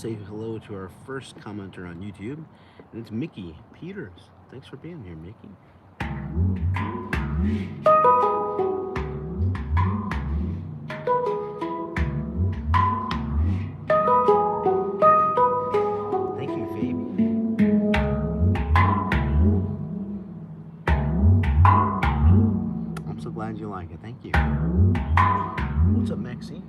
say hello to our first commenter on YouTube, and it's Mickey Peters. Thanks for being here, Mickey. Thank you, Fabi. I'm so glad you like it. Thank you. What's up, Maxie?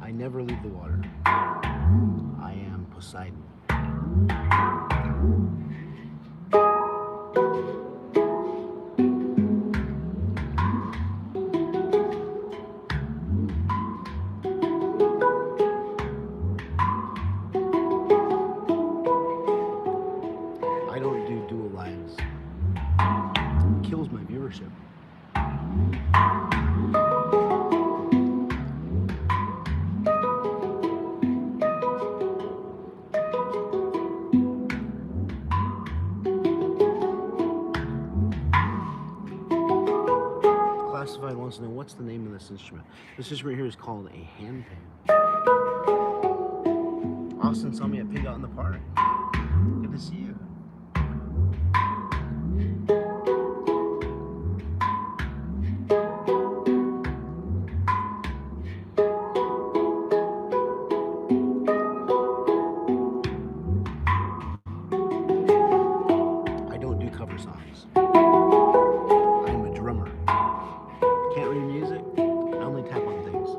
I never leave the water. I am Poseidon. I don't do dual lives. It kills my viewership. Classified wants to know, what's the name of this instrument? This instrument here is called a handpan. Austin saw me at Pig Out in the Park. Good to see you. I don't do cover songs. I'm a drummer. Can't read music. I only tap on things.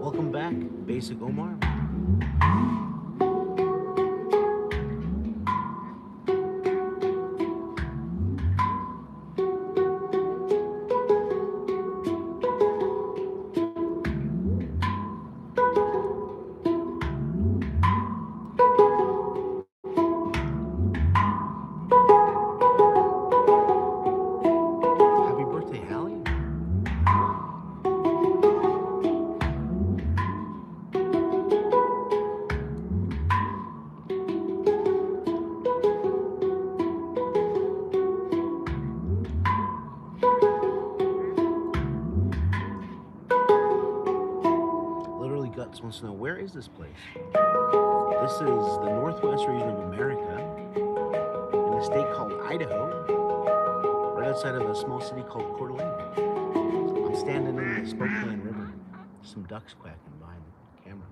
Welcome back, Basic Omar. Happy birthday, Hallie. Literally Guts wants to know, where is this place? This is the northwest region of America, in a state called Idaho, right outside of a small city called Coeur d'Alene. I'm standing in the Spokane River. Some ducks quacking behind the camera.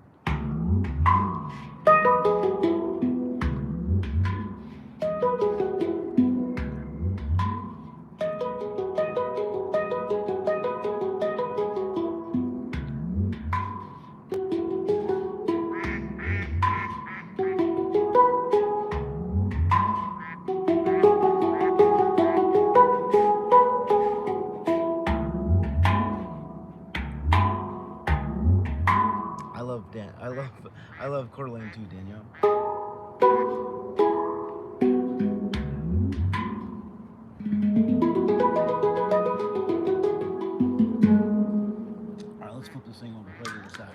I love Coeur d'Alene too, Danielle. All right, let's flip this thing over. Play this out.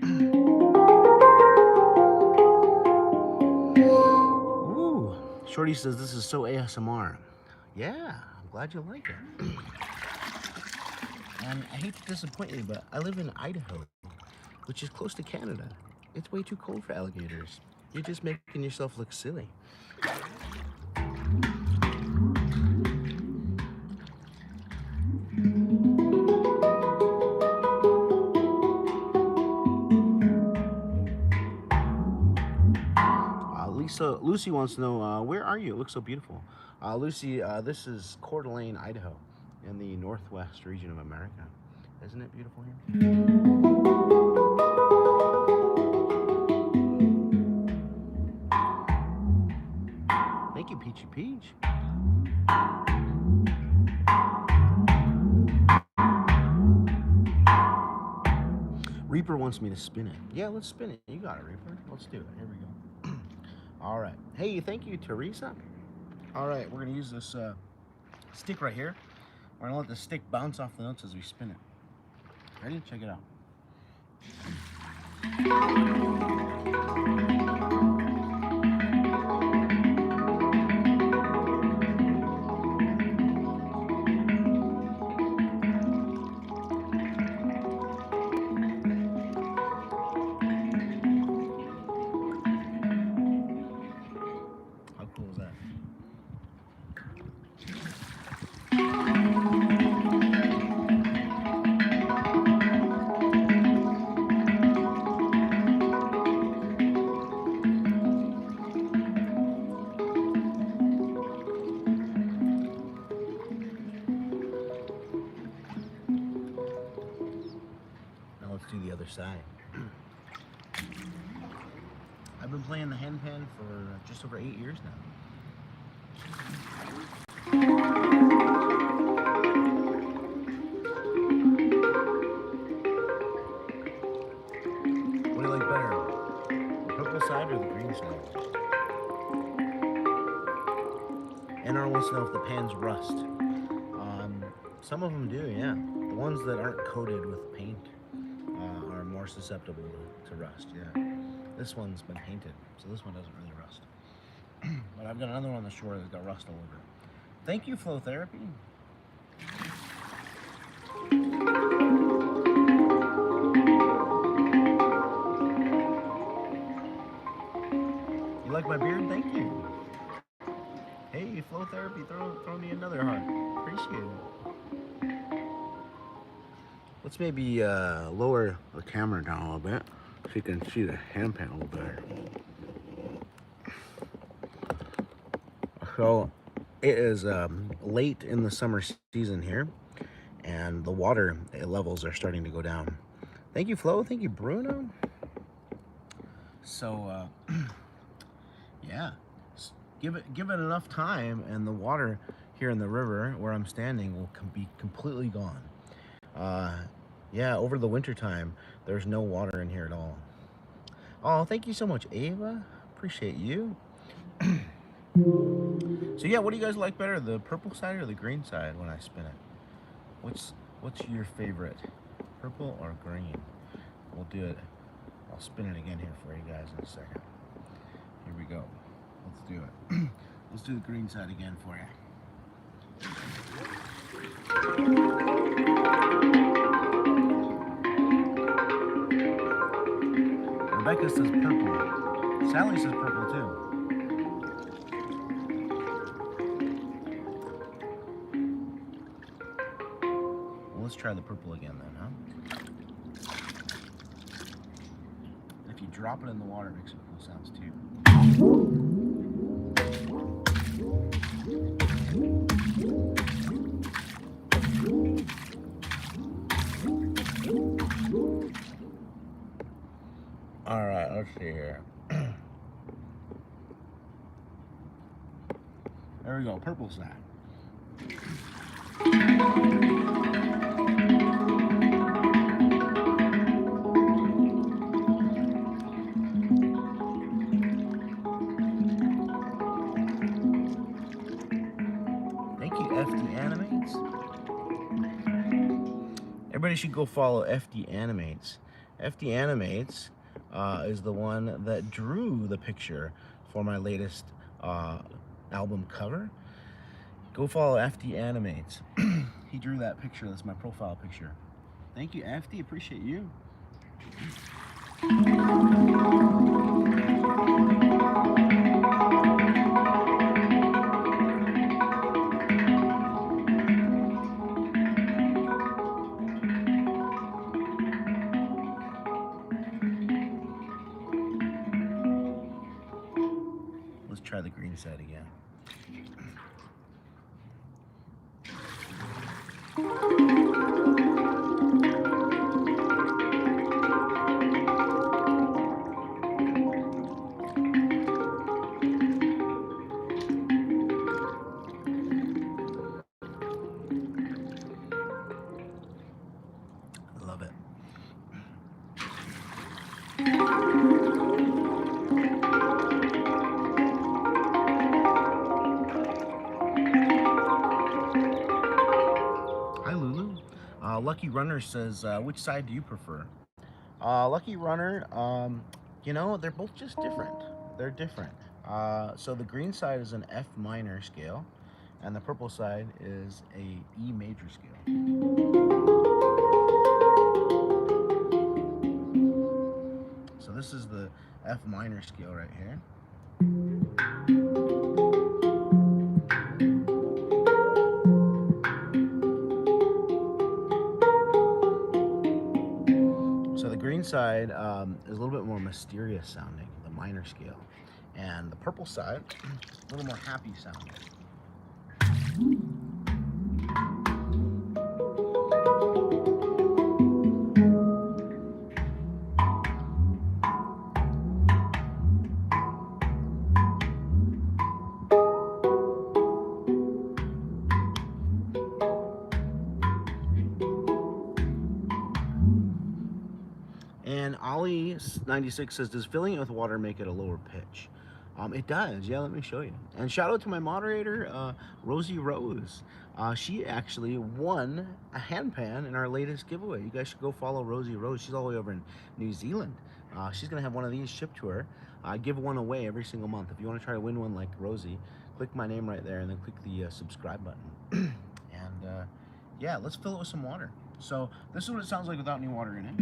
fun. Ooh, Shorty says this is so ASMR. Yeah, I'm glad you like it. And I hate to disappoint you, but I live in Idaho, which is close to Canada. It's way too cold for alligators. You're just making yourself look silly. Lucy wants to know, where are you? It looks so beautiful. Lucy, this is Coeur d'Alene, Idaho, in the northwest region of America. Isn't it beautiful here? Thank you, Peachy Peach. Reaper wants me to spin it. Yeah, let's spin it. You got it, Reaper. Let's do it. Here we go. All right. Hey, thank you, Teresa. All right, we're going to use this stick right here. We're going to let the stick bounce off the notes as we spin it. Ready? Check it out. How cool is that? Now let's do the other side. I've been playing the handpan for just over 8 years now. What do you like better? The purple side or the green side? NR wants to know if the pans rust. Some of them do, yeah. The ones that aren't coated with paint are more susceptible to rust, yeah. This one's been painted, so this one doesn't really rust. But I've got another one on the shore that's got rust all over it. Thank you, Flow Therapy. You like my beard? Thank you. Hey, Flow Therapy, throw me another heart. Appreciate it. Let's maybe lower the camera down a little bit so you can see the handpan a little better. So it is late in the summer season here, and the water levels are starting to go down. Thank you, Flo. Thank you, Bruno. So yeah, give it enough time, and the water here in the river where I'm standing will be completely gone. Yeah, over the winter time, there's no water in here at all. Oh, thank you so much, Ava. Appreciate you. So yeah, what do you guys like better, the purple side or the green side when I spin it? What's your favorite, purple or green? We'll do it. I'll spin it again here for you guys in a second. Here we go. Let's do it. Let's do the green side again for you. Rebecca says purple. Sally says purple too. Well, let's try the purple again then, huh? If you drop it in the water, it makes some cool sounds too. All right, let's see here. There we go, purple side. Thank you, FD Animates. Everybody should go follow FD Animates FD Animates is the one that drew the picture for my latest album cover. Go follow FD Animates. He drew that picture. That's my profile picture. Thank you, FD. Appreciate you. Let's try the green side again. Love it. Hi, Lulu. Lucky Runner says, which side do you prefer? Lucky Runner, you know, they're both just different. They're different. So the green side is an F minor scale, and the purple side is a E major scale. So this is the F minor scale right here. So the green side is a little bit more mysterious sounding, the minor scale. And the purple side, a little more happy sounding. And Ollie96 says, does filling it with water make it a lower pitch? It does. Yeah, let me show you. And shout out to my moderator, Rosie Rose. She actually won a handpan in our latest giveaway. You guys should go follow Rosie Rose. She's all the way over in New Zealand. She's going to have one of these shipped to her. I give one away every single month. If you want to try to win one like Rosie, click my name right there and then click the subscribe button. And yeah, let's fill it with some water. So this is what it sounds like without any water in it.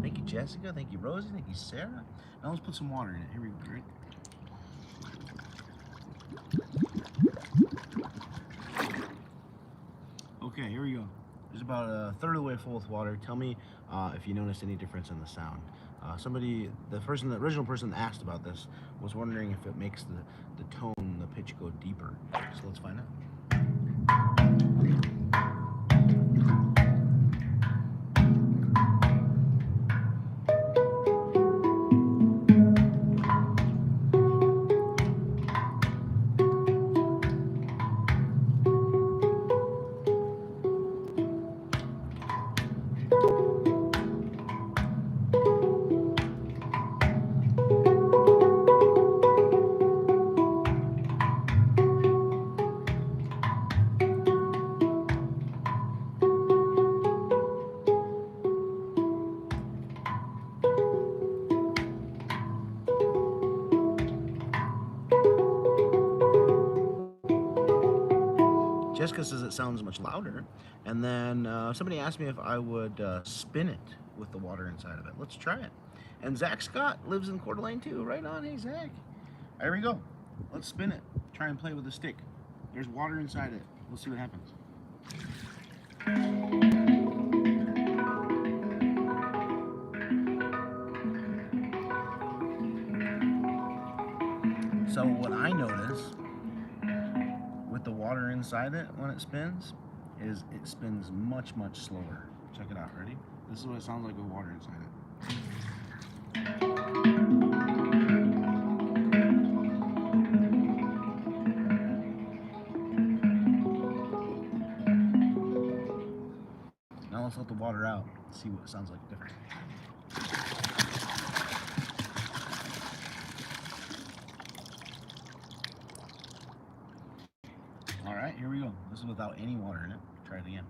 Thank you, Jessica. Thank you, Rosie. Thank you, Sarah. Now let's put some water in it. Here we go. Right? Okay, here we go. There's about a third of the way full with water. Tell me if you noticed any difference in the sound. The original person that asked about this was wondering if it makes the tone, the pitch go deeper. So let's find out. Jessica says it sounds much louder. And then somebody asked me if I would spin it with the water inside of it. Let's try it. And Zach Scott lives in Coeur d'Alene too. Right on. Hey, Zach. There we go. Let's spin it. Try and play with a stick. There's water inside it. We'll see what happens. So what I notice with the water inside it when it spins is it spins much, much slower. Check it out. Ready? This is what it sounds like with water inside it. Now let's let the water out and see what it sounds like different. All right, here we go. This is without any water in it. Try it again.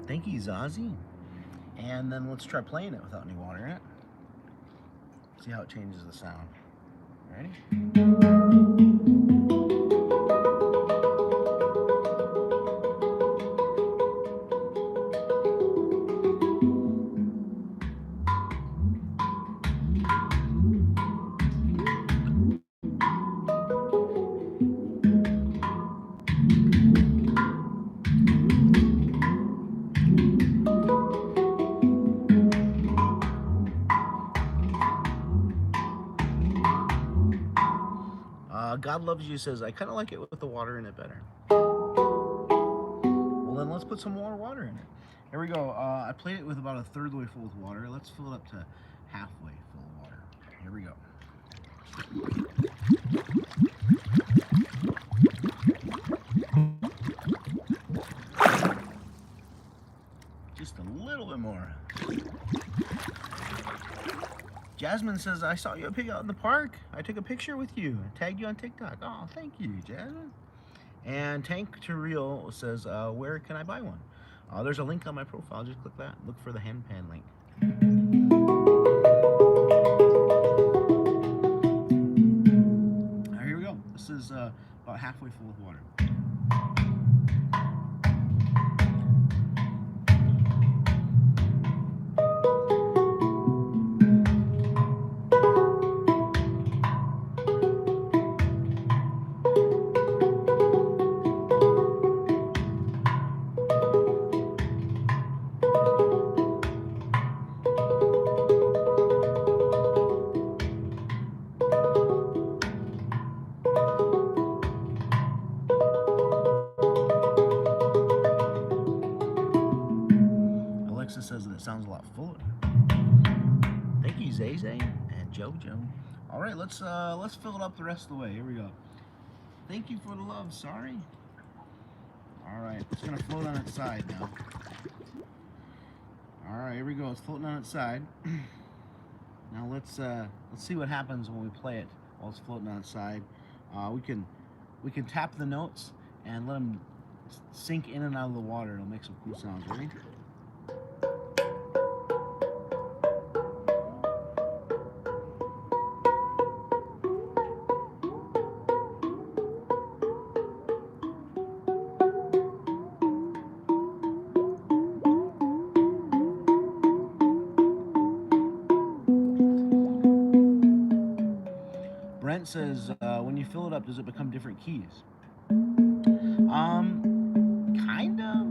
Thank you, Zazie. And then let's try playing it without any water in it. See how it changes the sound. Ready? God Loves You says, I kind of like it with the water in it better. Well, then let's put some more water in it. Here we go. I played it with about a third of the way full with water. Let's fill it up to halfway full of water. Here we go. Just a little bit more. Jasmine says, I saw you pig out in the park. I took a picture with you. I tagged you on TikTok. Oh, thank you, Jasmine. And Tank to Real says, where can I buy one? There's a link on my profile. Just click that. Look for the Handpan link. All right, here we go. This is about halfway full of water. Says that it sounds a lot fuller. Thank you, Zay and JoJo. All right, let's fill it up the rest of the way. Here we go. Thank you for the love. Sorry. All right, it's gonna float on its side now. All right, here we go. It's floating on its side. Now let's see what happens when we play it while it's floating on its side. We can tap the notes and let them sink in and out of the water. It'll make some cool sounds. Ready? Brent says, when you fill it up, does it become different keys? Kind of.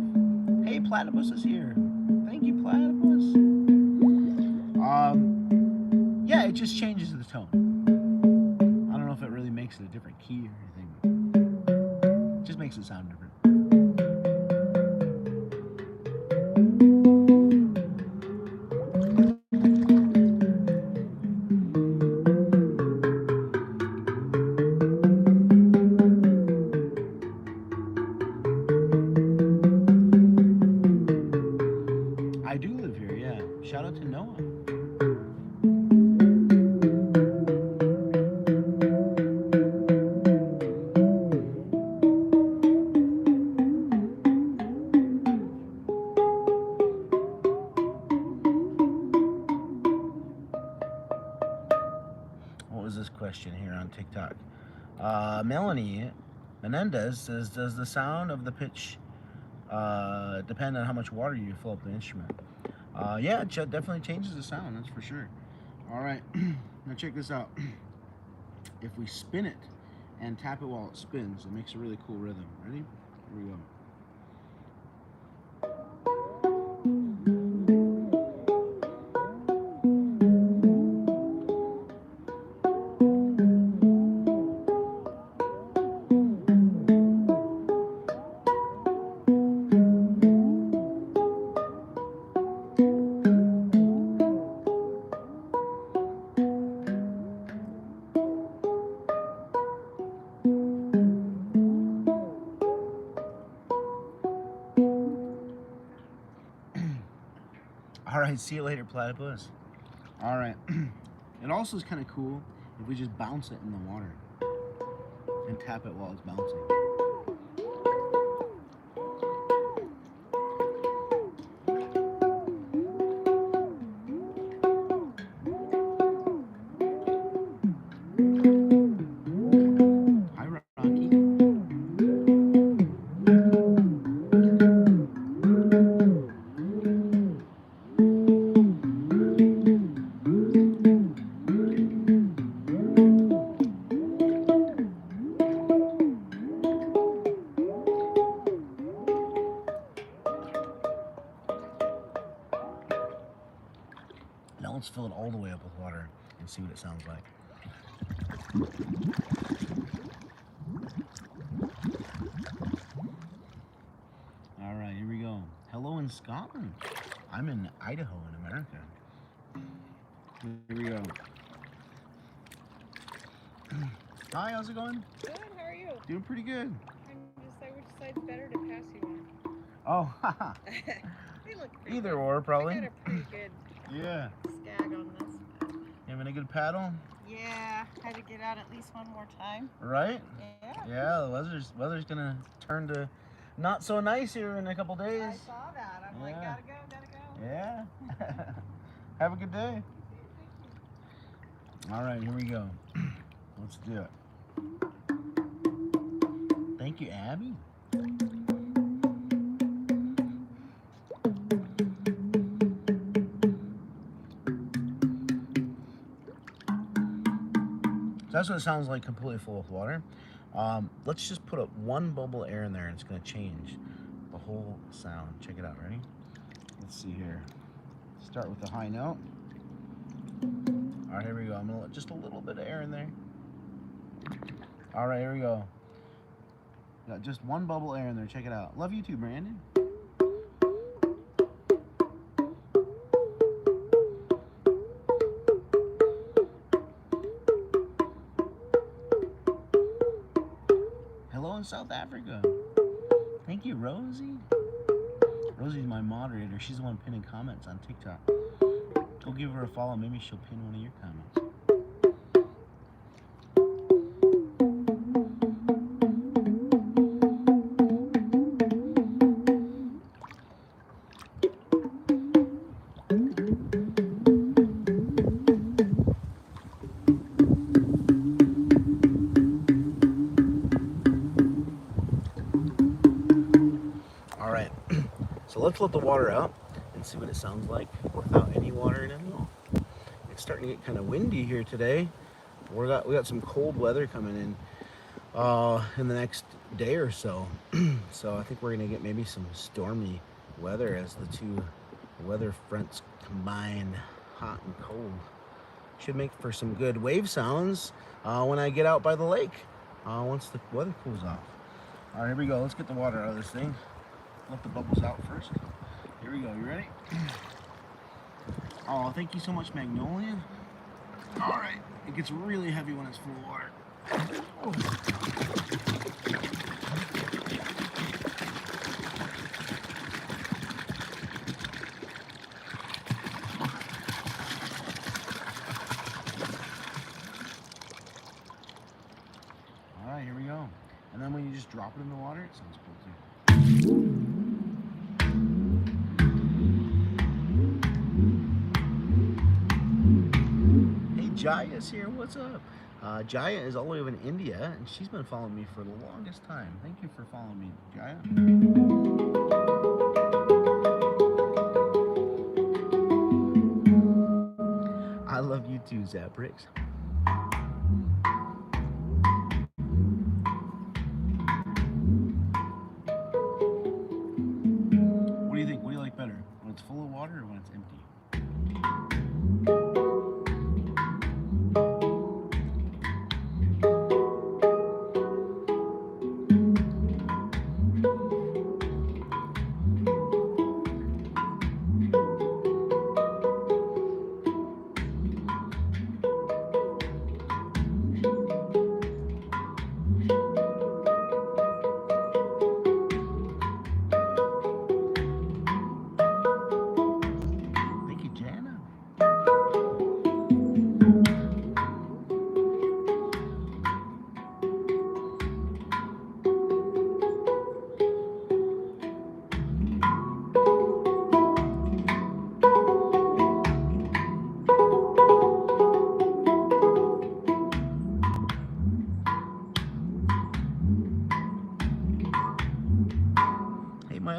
Hey, Platypus is here. Thank you, Platypus. Yeah, it just changes the tone. I don't know if it really makes it a different key or anything, but it just makes it sound different. I do live here, yeah. Shout out to Noah. What was this question here on TikTok? Melanie Menendez says, does the sound of the pitch depend on how much water you fill up the instrument? Yeah, it definitely changes the sound, that's for sure. All right, now check this out. If we spin it and tap it while it spins, it makes a really cool rhythm. Ready? Here we go. right, see you later, platypus. All right. It also is kind of cool if we just bounce it in the water and tap it while it's bouncing. Now let's fill it all the way up with water and see what it sounds like. All right, here we go. Hello in Scotland. I'm in Idaho in America. Here we go. Hi, how's it going? Good, how are you? Doing pretty good. I which side's better to pass you on. Oh, haha. They look pretty Either good. or, probably. I got a pretty good Yeah. skag on this. You having a good paddle? Yeah, had to get out at least one more time. Right? Yeah. Yeah, the weather's gonna turn to not so nice here in a couple days. I saw that. I'm like, gotta go. Yeah. Have a good day. All right, here we go. Let's do it. Thank you, Abby. So that's what it sounds like, completely full of water. Let's just put up one bubble of air in there and it's gonna change the whole sound. Check it out, ready? Let's see here. Start with the high note. All right, here we go. I'm gonna let just a little bit of air in there. All right, here we go. Got just one bubble of air in there. Check it out. Love you too, Brandon. Hello in South Africa. Thank you, Rosie. Rosie's my moderator. She's the one pinning comments on TikTok. Go give her a follow. Maybe she'll pin one of your comments. All right, so let's let the water out and see what it sounds like without any water in it at all. It's starting to get kind of windy here today. We got some cold weather coming in the next day or so. So I think we're gonna get maybe some stormy weather as the two weather fronts combine, hot and cold. Should make for some good wave sounds when I get out by the lake once the weather cools off. All right, here we go. Let's get the water out of this thing. Let the bubbles out first. Here we go. You ready? Oh, thank you so much, Magnolia. All right. It gets really heavy when it's full of water. Oh. All right, here we go. And then when you just drop it in the water, it sounds cool too. Jaya's here. What's up? Jaya is all the way over in India, and she's been following me for the longest time. Thank you for following me, Jaya. I love you too, Zabrix. What do you think? What do you like better? When it's full of water or when it's empty?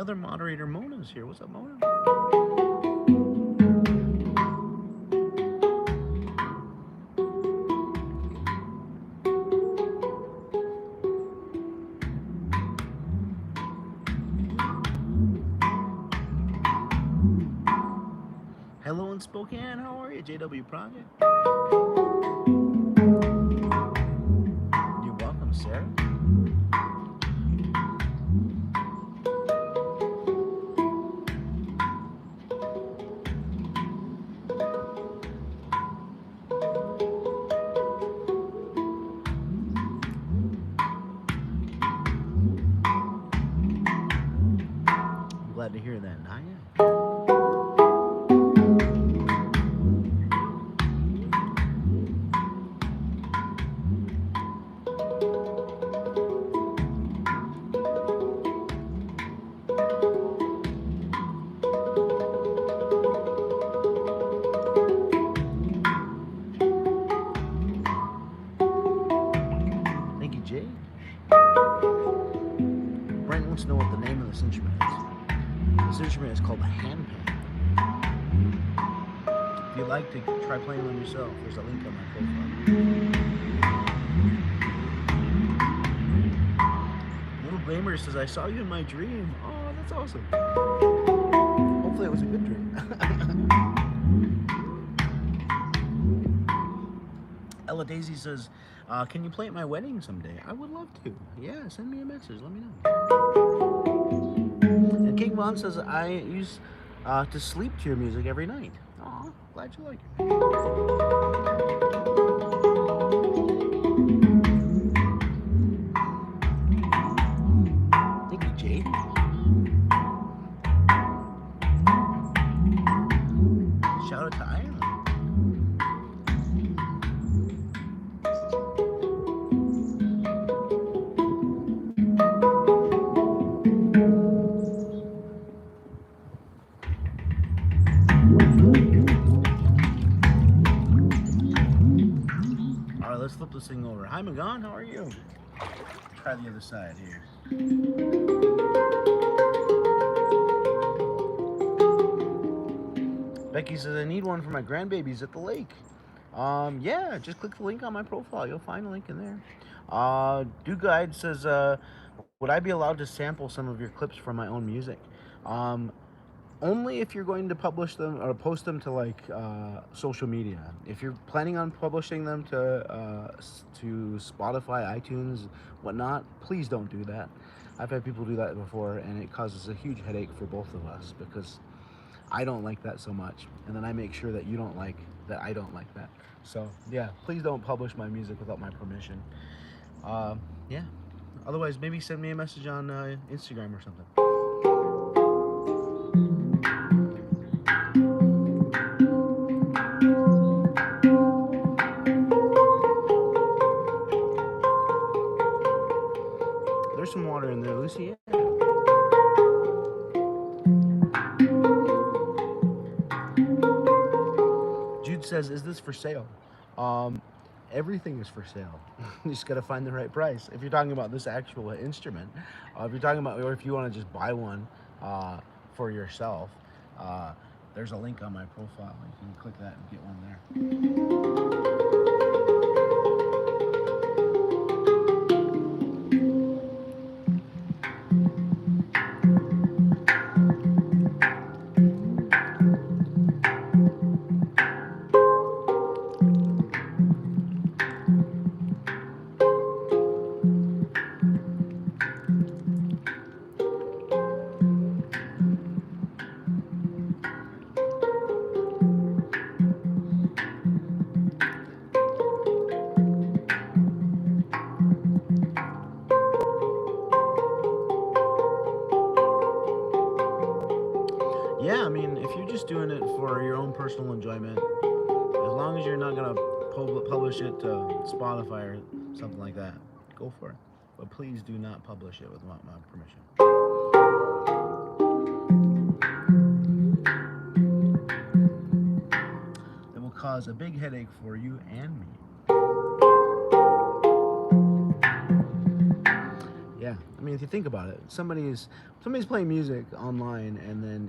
other moderator, Mona's here. What's up, Mona? Hello in Spokane, how are you, JW Project? You're welcome, Sarah. I'm glad to hear that, Naya. Brent wants to know what the name of this instrument is. This instrument is called a handpan. If you'd like to try playing one yourself, there's a link on my profile. Little Gamer says, I saw you in my dream. Oh, that's awesome. Hopefully it was a good dream. Ella Daisy says, can you play at my wedding someday? I would love to. Yeah, send me a message. Let me know. And King Von says, I used to sleep to your music every night. Aw, glad you like it. Thank you, Jade. Shout out to Ireland. Let's flip this thing over. Hi, Magan, how are you? Try the other side here. Becky says, I need one for my grandbabies at the lake. Yeah, just click the link on my profile. You'll find a link in there. Do Guide says, would I be allowed to sample some of your clips from my own music? Only if you're going to publish them or post them to like social media. If you're planning on publishing them to Spotify, iTunes, whatnot, please don't do that. I've had people do that before, and it causes a huge headache for both of us because I don't like that so much, and then I make sure that you don't like that. I don't like that. So yeah, please don't publish my music without my permission. Yeah. Otherwise, maybe send me a message on Instagram or something. There's some water in there, Lucy. Jude says, is this for sale? Everything is for sale. You just got to find the right price. If you're talking about this actual instrument, if you're talking about, or if you want to just buy one for yourself, there's a link on my profile. You can click that and get one there. Yeah, I mean, if you're just doing it for your own personal enjoyment, as long as you're not going to publish it to Spotify or something like that, go for it. But please do not publish it without my permission. It will cause a big headache for you and me. Yeah, I mean, if you think about it, somebody's playing music online, and then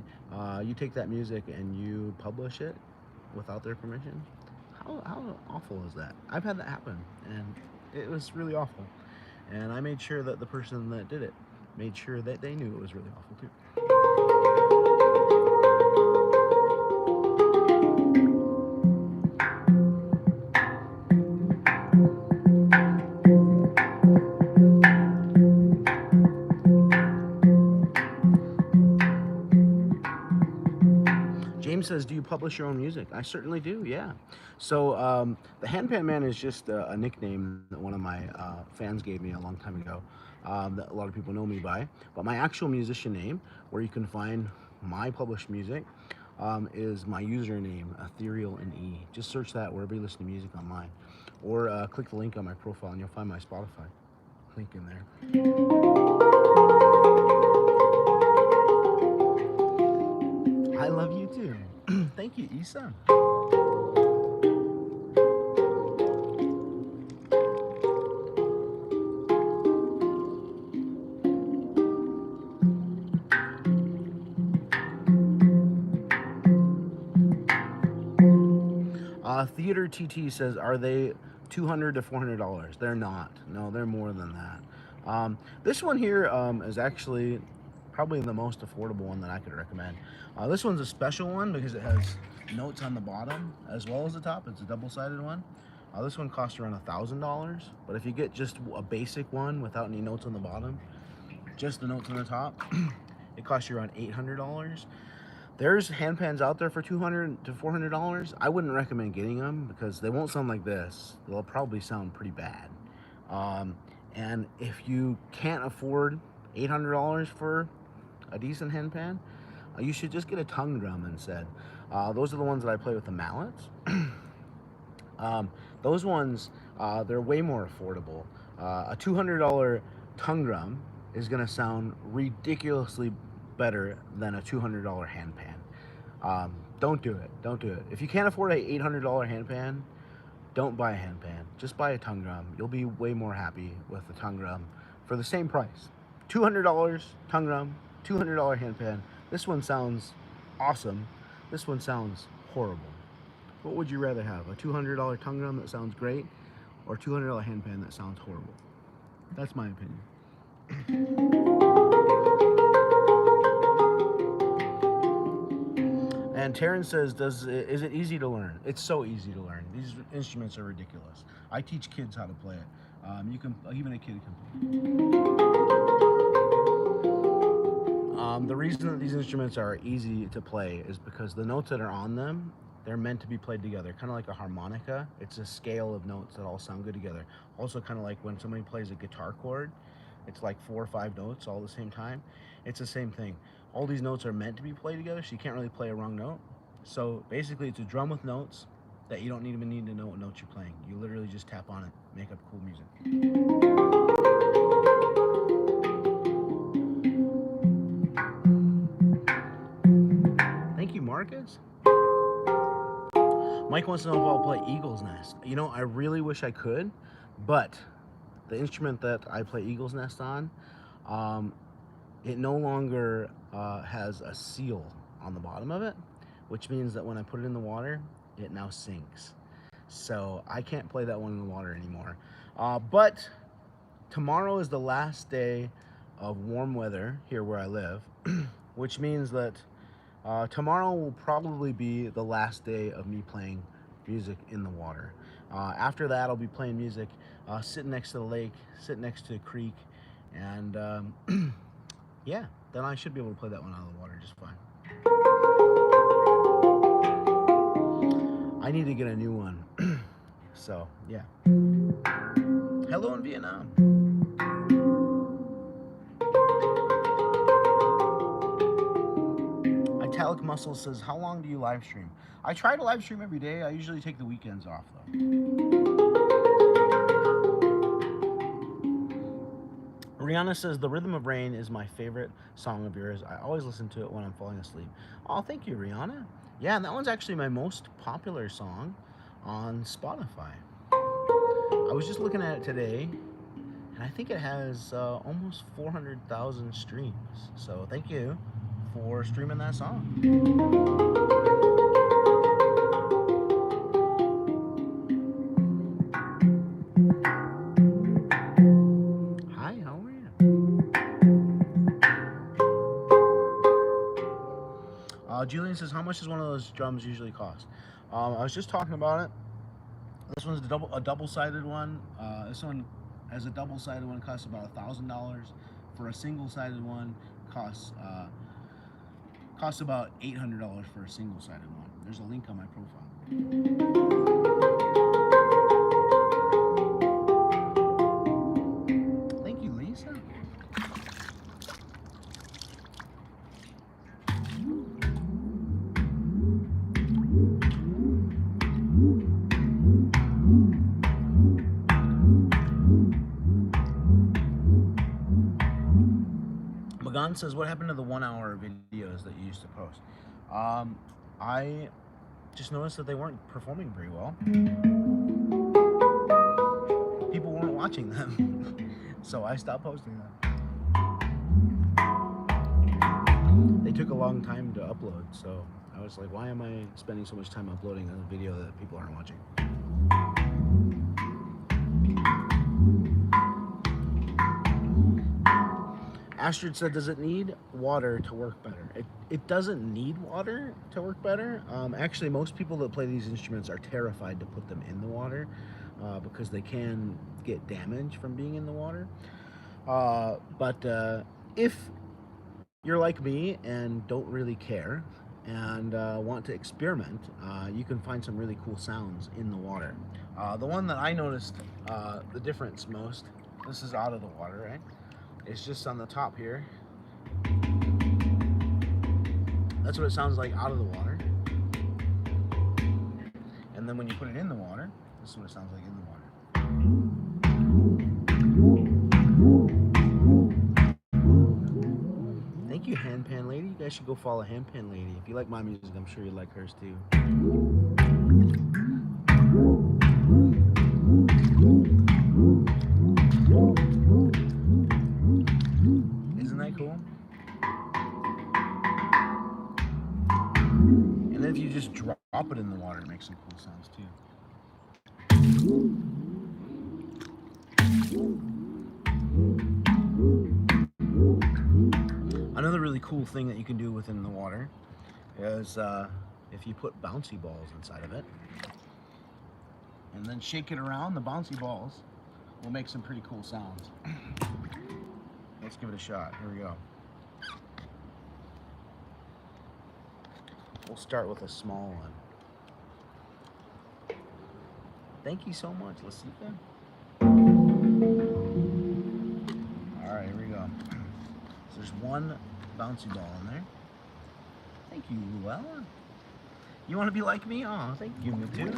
you take that music and you publish it without their permission. How awful is that? I've had that happen, and it was really awful. And I made sure that the person that did it made sure that they knew it was really awful too. James says, do you publish your own music? I certainly do, yeah. So the Handpan Man is just a nickname that one of my fans gave me a long time ago, that a lot of people know me by. But my actual musician name, where you can find my published music, is my username, Ethereal In E. Just search that wherever you listen to music online. Or click the link on my profile and you'll find my Spotify link in there. I love you too. Thank you, Isa. Theater TT says, are they $200 to $400? They're not. No, they're more than that. This one here is actually probably the most affordable one that I could recommend. This one's a special one because it has notes on the bottom as well as the top. It's a double-sided one. This one costs around $1,000, but if you get just a basic one without any notes on the bottom, just the notes on the top, it costs you around $800. There's handpans out there for $200 to $400. I wouldn't recommend getting them because they won't sound like this. They'll probably sound pretty bad. And if you can't afford $800 for a decent handpan, you should just get a tongue drum instead. Those are the ones that I play with the mallets. Those ones, they're way more affordable. A $200 tongue drum is gonna sound ridiculously better than a $200 handpan. Don't do it. Don't do it. If you can't afford a $800 handpan, don't buy a handpan. Just buy a tongue drum. You'll be way more happy with the tongue drum for the same price. $200 tongue drum, $200 handpan. This one sounds awesome. This one sounds horrible. What would you rather have? A $200 tongue drum that sounds great, or $200 handpan that sounds horrible? That's my opinion. And Taryn says, is it easy to learn? It's so easy to learn. These instruments are ridiculous. I teach kids how to play it. Even a kid can play. The reason that these instruments are easy to play is because the notes that are on them, they're meant to be played together, kind of like a harmonica. It's a scale of notes that all sound good together. Also kind of like when somebody plays a guitar chord, it's like 4 or 5 notes all at the same time. It's the same thing. All these notes are meant to be played together, so you can't really play a wrong note. So basically it's a drum with notes that you don't even need to know what notes you're playing. You literally just tap on it, make up cool music. Thank you, Marcus. Mike wants to know if I'll play Eagle's Nest. You know, I really wish I could, but the instrument that I play Eagle's Nest on, it no longer has a seal on the bottom of it, which means that when I put it in the water, it now sinks. So I can't play that one in the water anymore. But tomorrow is the last day of warm weather here where I live, which means that tomorrow will probably be the last day of me playing music in the water. After that, I'll be playing music sitting next to the lake, sitting next to a creek, and yeah, then I should be able to play that one out of the water just fine. I need to get a new one. So, yeah. Hello in Vietnam. Italic Muscle says, how long do you live stream? I try to live stream every day. I usually take the weekends off though. Rihanna says, the Rhythm of Rain is my favorite song of yours. I always listen to it when I'm falling asleep. Oh, thank you, Rihanna. Yeah, and that one's actually my most popular song on Spotify. I was just looking at it today, And I think it has almost 400,000 streams. So thank you for streaming that song. Hi, how are you? Julian says, how much does one of those drums usually cost? I was just talking about it. This one's a double-sided one. This one, as a double-sided one, costs about $1,000. For a single-sided one, costs about $800 for a single-sided one. There's a link on my profile. Thank you, Lisa. Magan says, what happened to the 1 hour videos that you used to post? I just noticed that they weren't performing very well. People weren't watching them. So I stopped posting them. They took a long time to upload, so I was like, why am I spending so much time uploading a video that people aren't watching? Astrid said, does it need water to work better? It doesn't need water to work better. Actually, most people that play these instruments are terrified to put them in the water because they can get damage from being in the water. But if you're like me and don't really care and want to experiment, you can find some really cool sounds in the water. The one that I noticed the difference most, this is out of the water, right? It's just on the top here. That's what it sounds like out of the water. And then when you put it in the water, this is what it sounds like in the water. Thank you, Handpan Lady. You guys should go follow Handpan Lady. If you like my music, I'm sure you like hers too. Isn't that cool? And then if you just drop it in the water, it makes some cool sounds too. Another really cool thing that you can do within the water is if you put bouncy balls inside of it and then shake it around, the bouncy balls will make some pretty cool sounds. Let's give it a shot. Here we go. We'll start with a small one. Thank you so much, Lasika. Alright, here we go. So there's one bouncy ball in there. Thank you, Luella. You want to be like me? Oh, thank you, me too.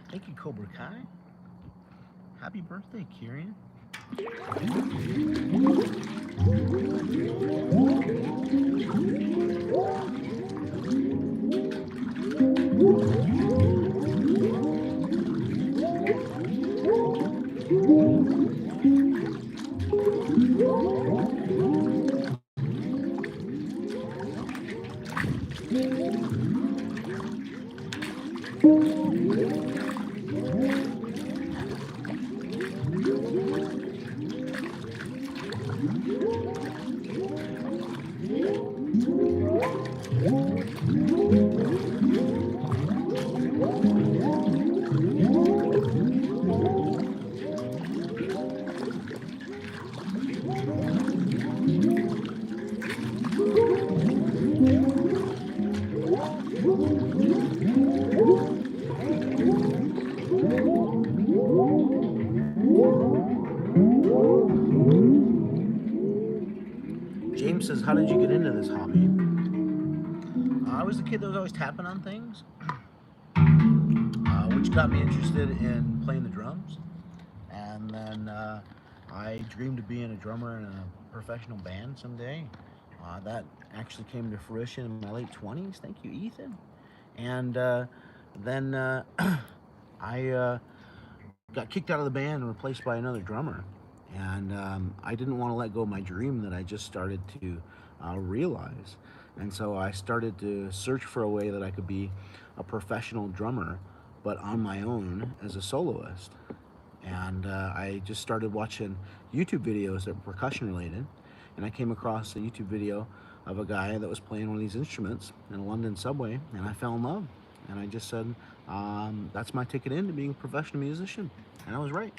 Thank you, Cobra Kai. Happy birthday, Kieran. James says, how did you get into this hobby? I was the kid that was always tapping on things, which got me interested in playing the drums. And then I dreamed of being a drummer in a professional band someday. That actually came to fruition in my late 20s. Thank you, Ethan. And then I got kicked out of the band and replaced by another drummer. And I didn't want to let go of my dream that I just started to realize. And so I started to search for a way that I could be a professional drummer, but on my own as a soloist. And I just started watching YouTube videos that were percussion related. And I came across a YouTube video of a guy that was playing one of these instruments in a London subway, and I fell in love. And I just said, that's my ticket into being a professional musician. And I was right.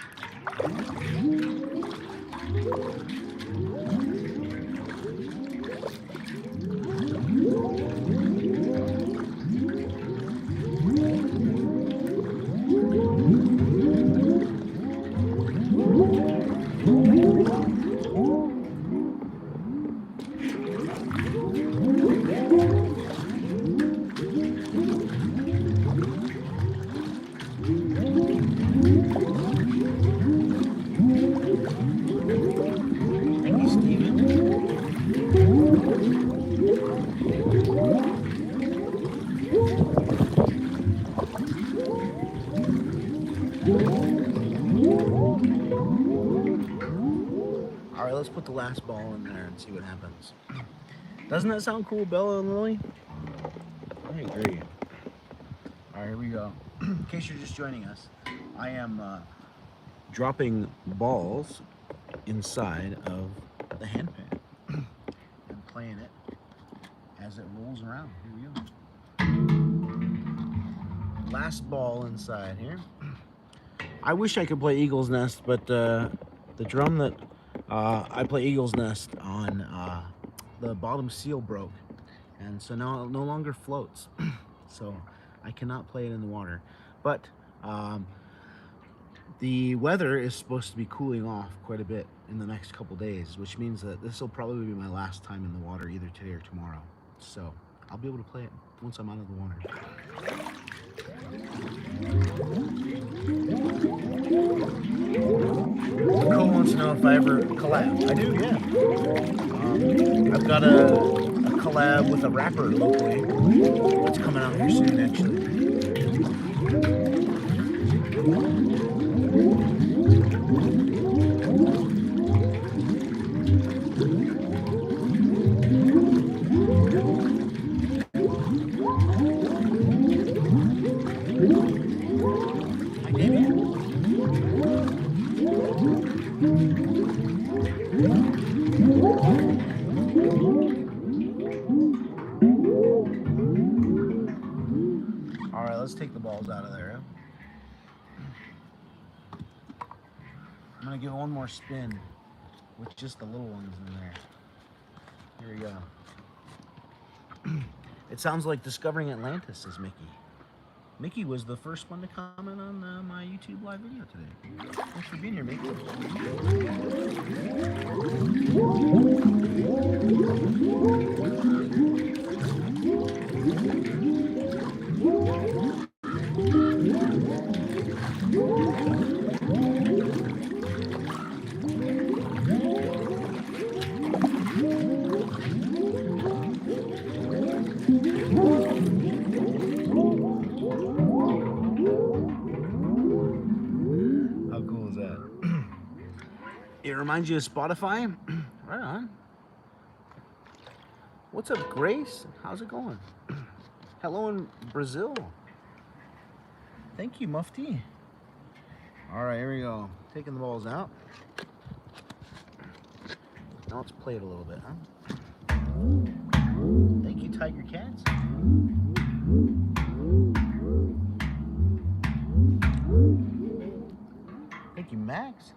All right, let's put the last ball in there and see what happens. Doesn't that sound cool, Bella and Lily? I agree. All right, here we go. In case you're just joining us, I am dropping balls inside of the handpan and playing it as it rolls around. Here we go. Last ball inside here. I wish I could play Eagle's Nest, but the drum that I play Eagle's Nest on, the bottom seal broke, and so now it no longer floats. So I cannot play it in the water. But the weather is supposed to be cooling off quite a bit in the next couple days, which means that this will probably be my last time in the water, either today or tomorrow. So I'll be able to play it once I'm out of the water. Nicole wants to know if I ever collab. I do, yeah. I've got a collab with a rapper locally that's coming out here soon, actually. All right, let's take the balls out of there. I'm gonna give it one more spin with just the little ones in there. Here we go. It sounds like Discovering Atlantis is Mickey. Mickey was the first one to comment on my YouTube live video today. Thanks for being here, Mickey. It reminds you of Spotify? Right on. What's up, Grace? How's it going? Hello in Brazil. Thank you, Mufti. All right, here we go. Taking the balls out. Now let's play it a little bit, huh? Thank you, Tiger Cats. Thank you, Max.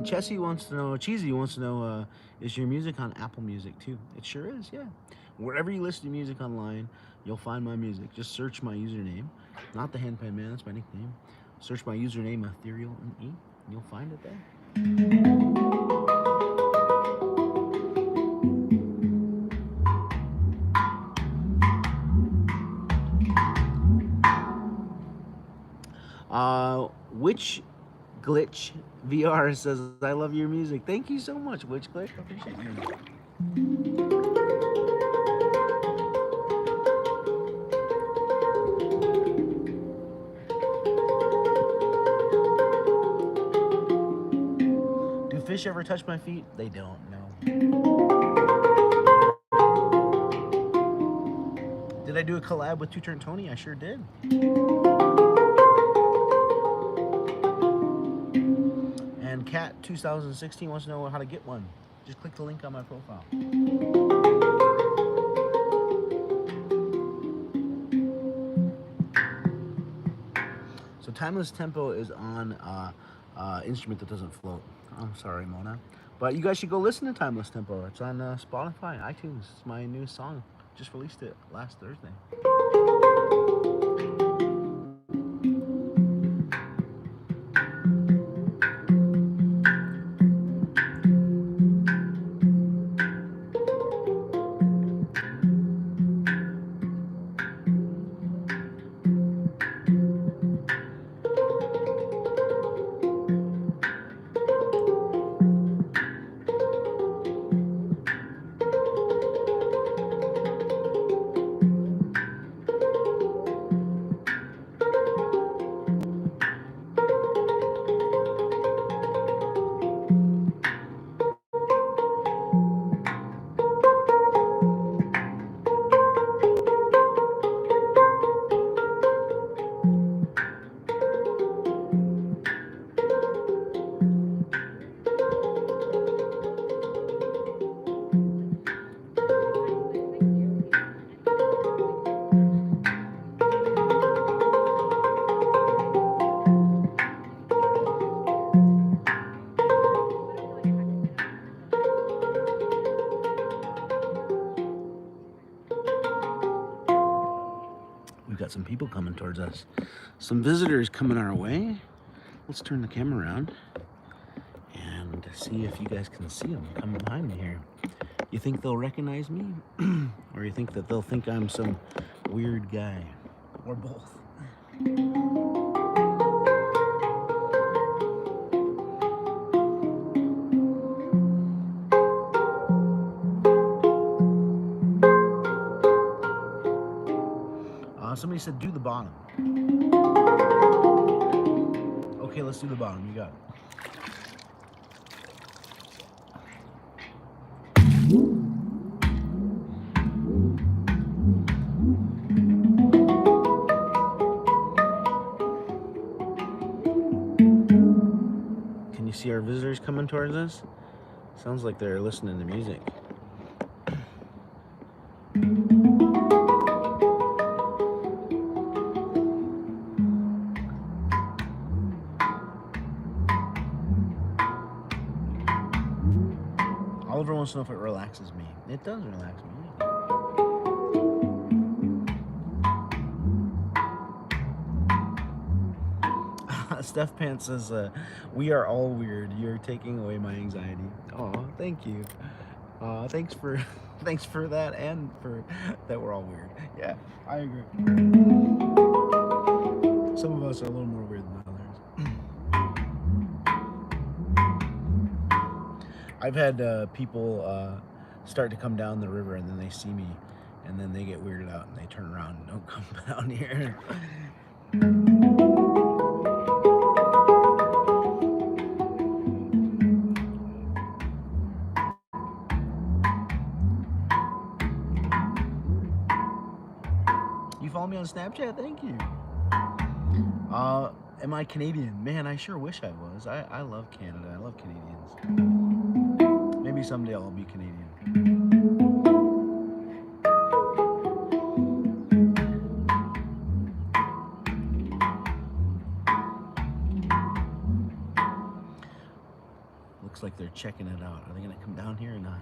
And Cheesy wants to know, is your music on Apple Music too? It sure is, yeah. Wherever you listen to music online, you'll find my music. Just search my username, not the Handpan Man, that's my nickname. Search my username, Ethereal In E, and you'll find it there. Which Glitch VR says, I love your music. Thank you so much, Which Glitch. I appreciate you. Do fish ever touch my feet? They don't, no. Did I do a collab with Two Turn Tony? I sure did. And Cat 2016 wants to know how to get one. Just click the link on my profile. So Timeless Tempo is on instrument that doesn't float. I'm sorry, Mona. But you guys should go listen to Timeless Tempo. It's on Spotify, iTunes. It's my new song. Just released it last Thursday. We've got some people coming towards us. Some visitors coming our way. Let's turn the camera around and see if you guys can see them coming behind me here. You think they'll recognize me? Or you think that they'll think I'm some weird guy? Or both? Somebody said do the bottom. Okay, let's do the bottom. You got it. Can you see our visitors coming towards us? Sounds like they're listening to music. Oliver wants to know if it relaxes me. It does relax me. Steph Pants says, we are all weird. You're taking away my anxiety. Oh, thank you. Thanks for that, and for that we're all weird. Yeah, I agree. Some of us are a little more weird than others. I've had people start to come down the river, and then they see me, and then they get weirded out, and they turn around and don't come down here. You follow me on Snapchat? Thank you. Am I Canadian? Man, I sure wish I was. I love Canada. I love Canadians. Maybe someday I'll be Canadian. Looks like they're checking it out. Are they gonna come down here or not?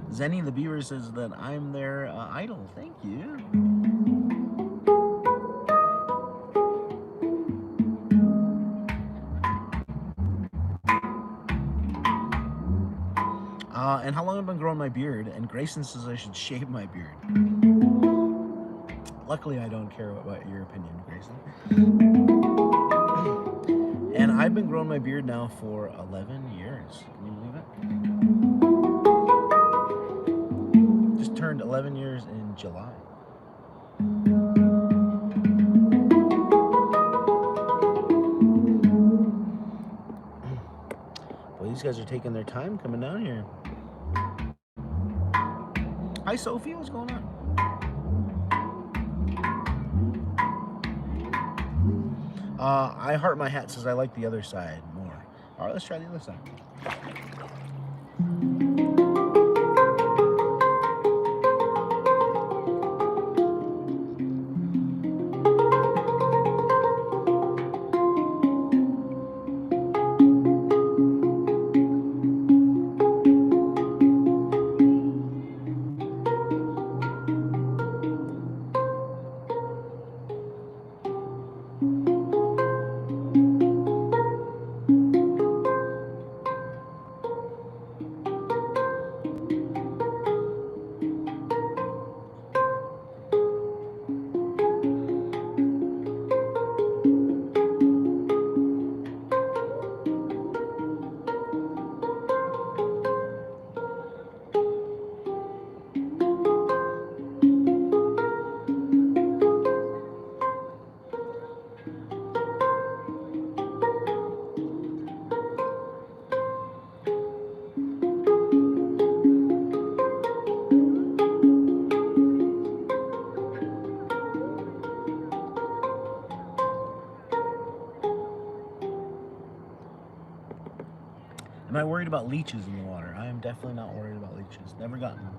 Zenny the Beaver says that I'm their idol. Thank you. And how long have I been growing my beard? And Grayson says I should shave my beard. Luckily, I don't care about your opinion, Grayson. And I've been growing my beard now for 11 years. Can you believe it? Just turned 11 years in July. Well, these guys are taking their time coming down here. Hi, Sophie. What's going on? I Heart My Hat says I like the other side more. All right, let's try the other side. Am I worried about leeches in the water? I am definitely not worried about leeches. Never gotten them.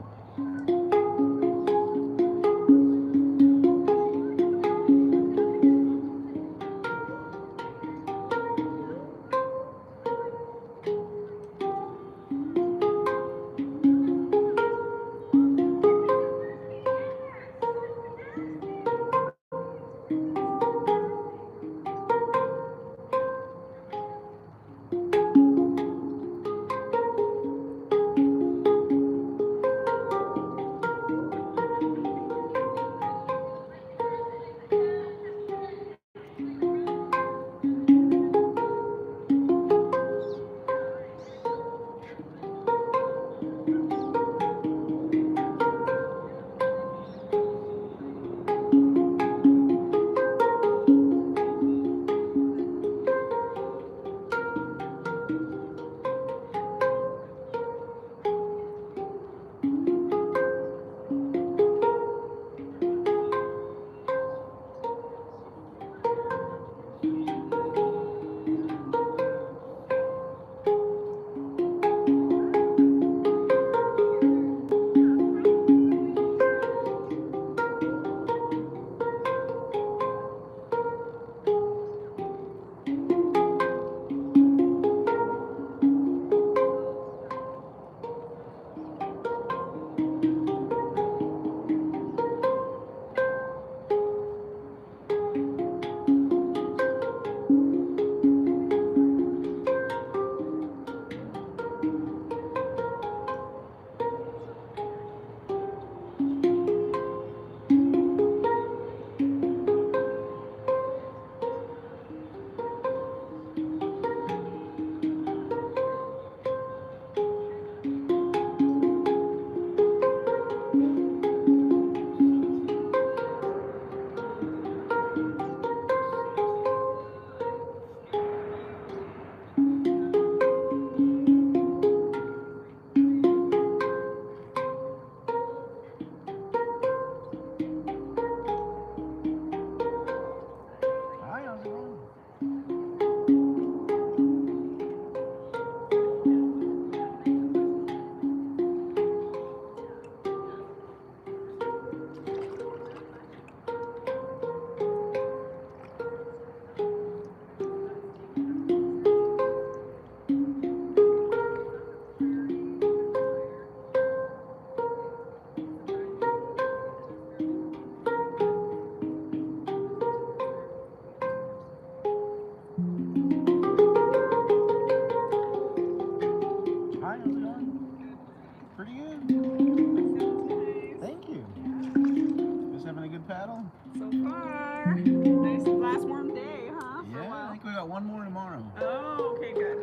got one more tomorrow. Oh, okay, good.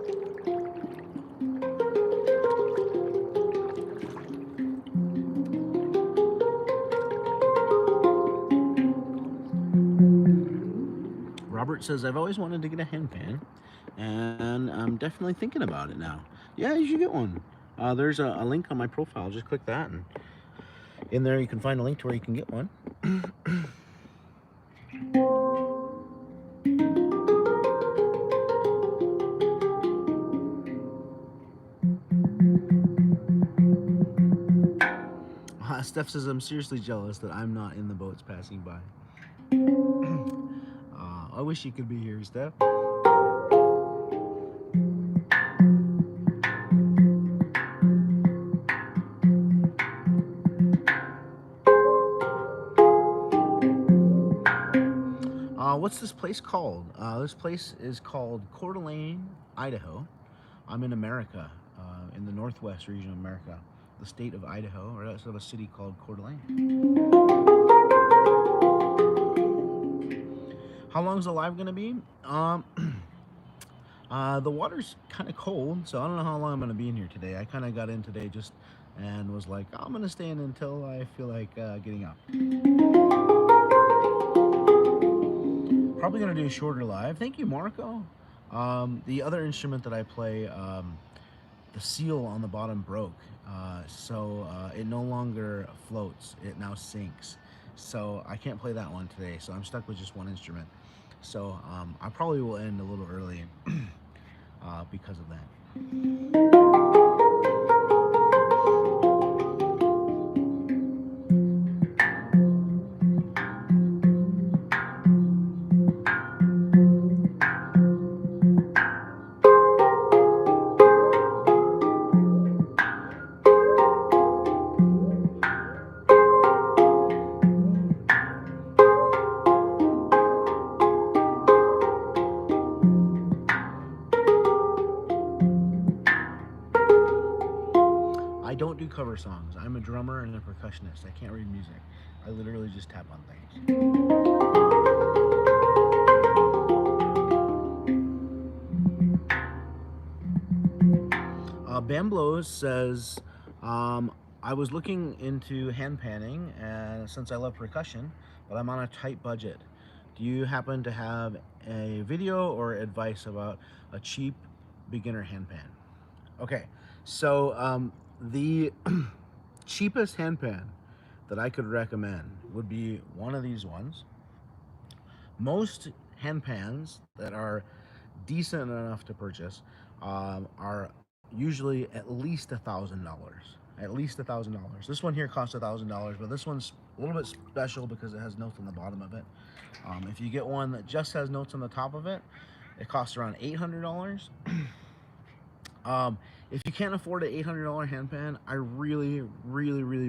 Robert says, I've always wanted to get a handpan, and I'm definitely thinking about it now. Yeah, you should get one. There's a link on my profile. Just click that, and in there you can find a link to where you can get one. Steph says, I'm seriously jealous that I'm not in the boats passing by. I wish you could be here, Steph. What's this place called? This place is called Coeur d'Alene, Idaho. I'm in America, in the northwest region of America, the state of Idaho, or outside of a city called Coeur d'Alene. How long's the live gonna be? The water's kind of cold, so I don't know how long I'm gonna be in here today. I kind of got in today just and was like, I'm gonna stay in until I feel like getting up. Probably gonna do a shorter live. Thank you, Marco. The other instrument that I play, the seal on the bottom broke, so it no longer floats. It now sinks. So I can't play that one today. So I'm stuck with just one instrument. So I probably will end a little early because of that. I don't do cover songs. I'm a drummer and a percussionist. I can't read music. I literally just tap on things. Bamblos says, I was looking into hand panning since I love percussion, but I'm on a tight budget. Do you happen to have a video or advice about a cheap beginner handpan? Okay, so the cheapest handpan that I could recommend would be one of these ones. Most handpans that are decent enough to purchase are usually at least $1,000. At least $1,000. This one here costs $1,000, but this one's a little bit special because it has notes on the bottom of it. If you get one that just has notes on the top of it, it costs around $800. If you can't afford an $800 handpan, I really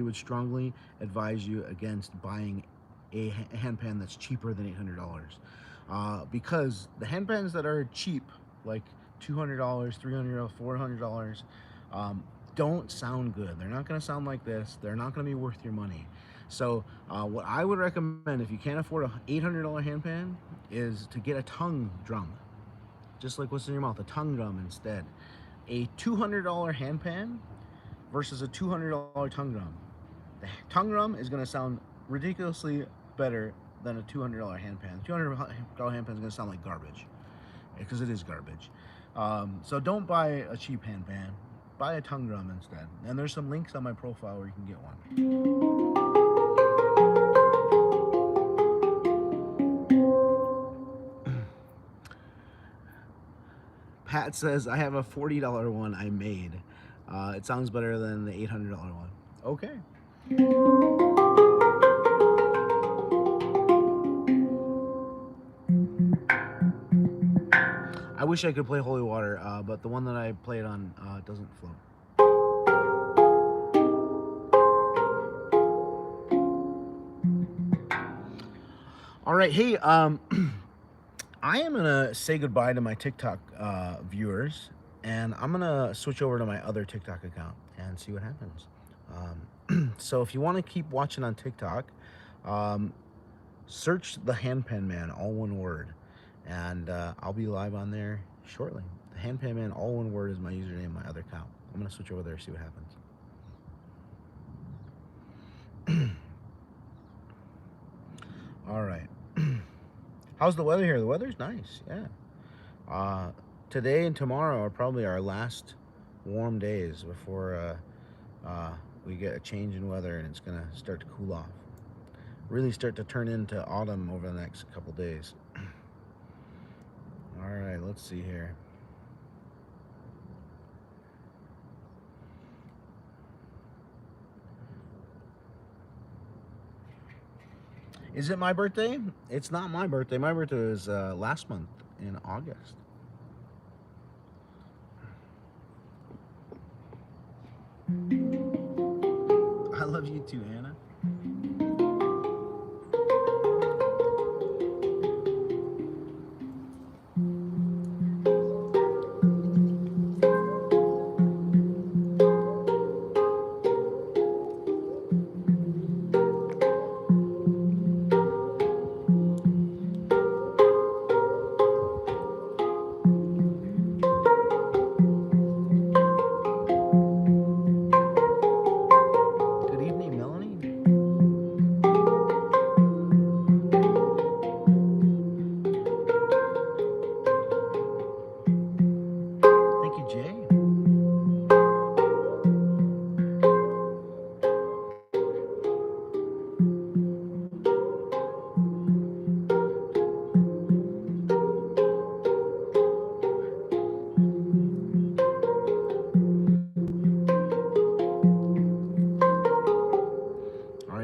would strongly advise you against buying a handpan that's cheaper than $800. Because the handpans that are cheap, like $200, $300, $400, don't sound good. They're not going to sound like this. They're not going to be worth your money. So what I would recommend if you can't afford an $800 handpan is to get a tongue drum. Just like what's in your mouth, a tongue drum instead. A $200 handpan versus a $200 tongue drum. The tongue drum is going to sound ridiculously better than a $200 handpan. $200 handpan is going to sound like garbage, because it is garbage. So don't buy a cheap handpan. Buy a tongue drum instead. And there's some links on my profile where you can get one. Pat says, I have a $40 one I made. It sounds better than the $800 one. Okay. I wish I could play Holy Water, but the one that I played on doesn't float. All right, hey, I am gonna say goodbye to my TikTok viewers, and I'm gonna switch over to my other TikTok account and see what happens. So if you want to keep watching on TikTok, search the Handpan Man, all one word, And I'll be live on there shortly. The Handpan Man, all one word, is my username, my other account. I'm gonna switch over there, see what happens. All right. How's the weather here? The weather's nice, yeah. Today and tomorrow are probably our last warm days before we get a change in weather and it's gonna start to cool off. Really start to turn into autumn over the next couple days. All right, let's see here. Is it my birthday? It's not my birthday. My birthday was last month in August. I love you too, Anna.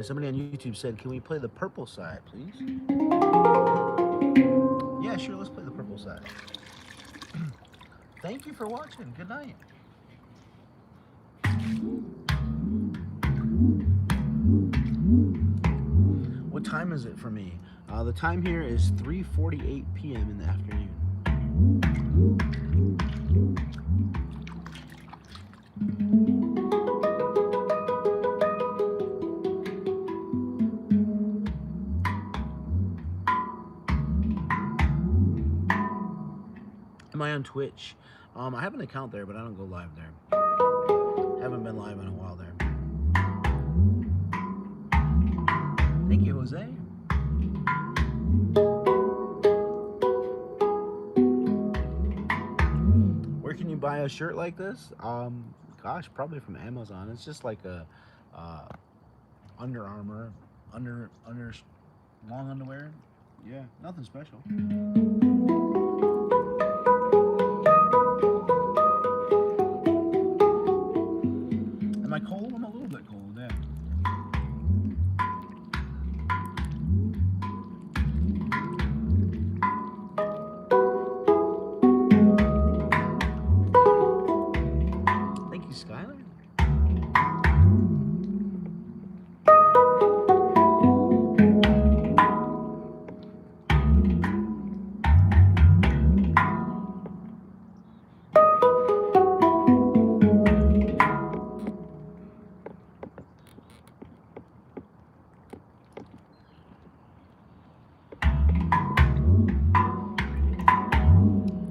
Somebody on YouTube said, can we play the purple side, please? Yeah, sure, let's play the purple side. Thank you for watching. Good night. What time is it for me? The time here is 3:48 p.m. in the afternoon. Am I on Twitch? I have an account there, but I don't go live there. Haven't been live in a while there. Thank you, Jose. Where can you buy a shirt like this? Gosh, probably from Amazon. It's just like a Under Armour, under long underwear. Yeah, nothing special. Am I cold? I'm a little bit cold, yeah. Thank you, Skylar.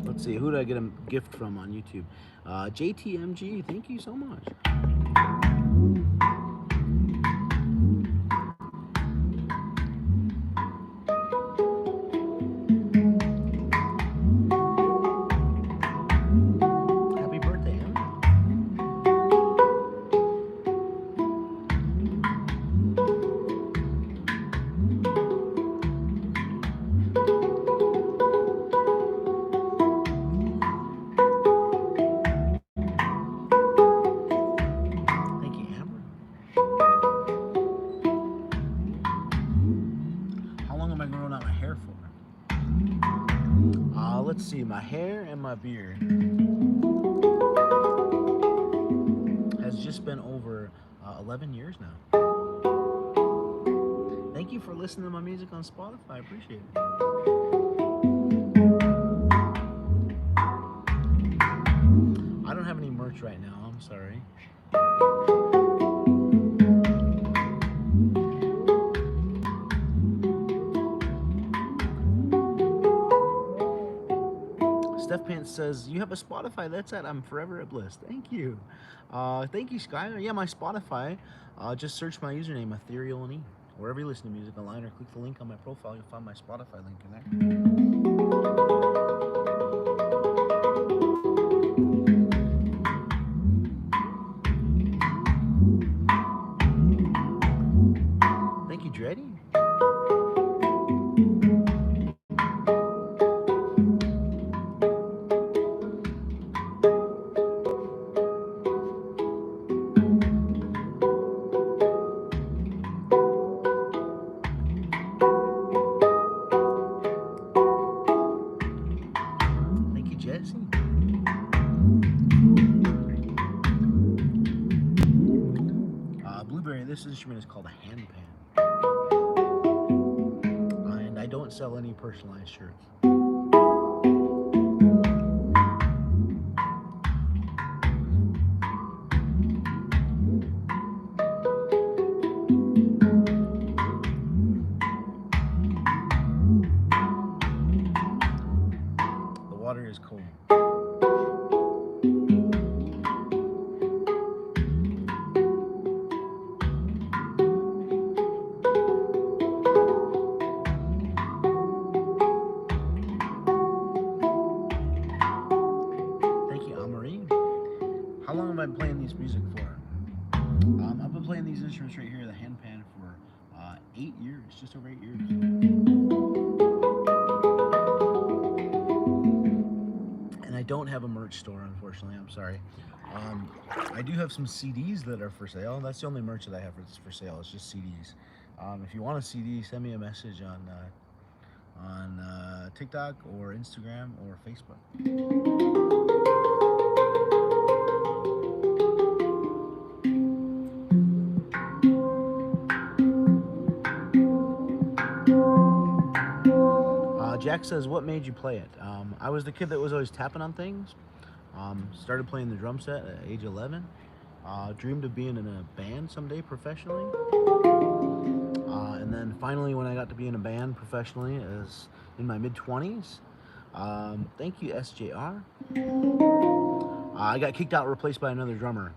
Let's see, who did I get a gift from on YouTube? JTMG, thank you so much. Happy birthday, Emma. Let's see, my hair and my beard has just been over 11 years now. Thank you for listening to my music on Spotify. I appreciate it. I don't have any merch right now. I'm sorry. Steph Pants says, you have a Spotify. That's it. I'm forever at bliss. Thank you. Thank you, Skylar. Yeah, my Spotify. Just search my username, Ethereal In E. Wherever you listen to music online or click the link on my profile, you'll find my Spotify link in there. Thank you, Dreddy. Thank you, Jesse. Blueberry, this instrument is called a handpan. And I don't sell any personalized shirts. The water is cold. How long have I been playing these music for? I've been playing these instruments right here, the handpan, for 8 years, just over 8 years. And I don't have a merch store, unfortunately. I'm sorry. I do have some CDs that are for sale. That's the only merch that I have for sale. It's just CDs. If you want a CD, send me a message on TikTok or Instagram or Facebook. Jack says, what made you play it? I was the kid that was always tapping on things. Started playing the drum set at age 11. Dreamed of being in a band someday professionally. And then finally, when I got to be in a band professionally, is in my mid-20s. Thank you, SJR. I got kicked out, replaced by another drummer.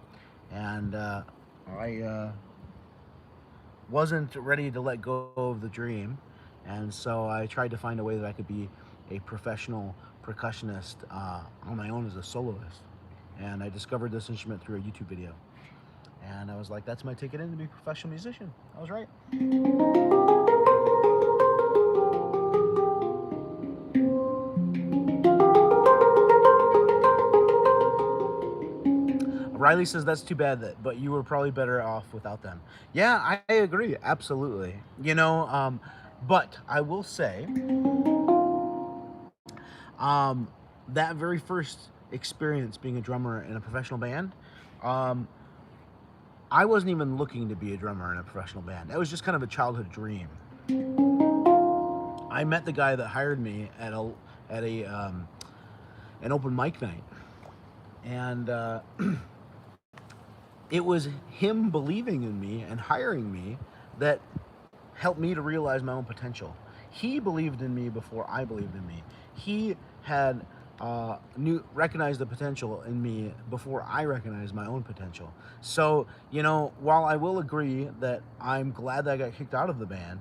And I wasn't ready to let go of the dream. And so I tried to find a way that I could be a professional percussionist on my own as a soloist. And I discovered this instrument through a YouTube video. And I was like, that's my ticket in to be a professional musician. I was right. Riley says, that's too bad, but you were probably better off without them. Yeah, I agree, absolutely. You know, but I will say, that very first experience being a drummer in a professional band, I wasn't even looking to be a drummer in a professional band. That was just kind of a childhood dream. I met the guy that hired me at an open mic night, and it was him believing in me and hiring me that helped me to realize my own potential. He believed in me before I believed in me. He had recognized the potential in me before I recognized my own potential. So, you know, while I will agree that I'm glad that I got kicked out of the band,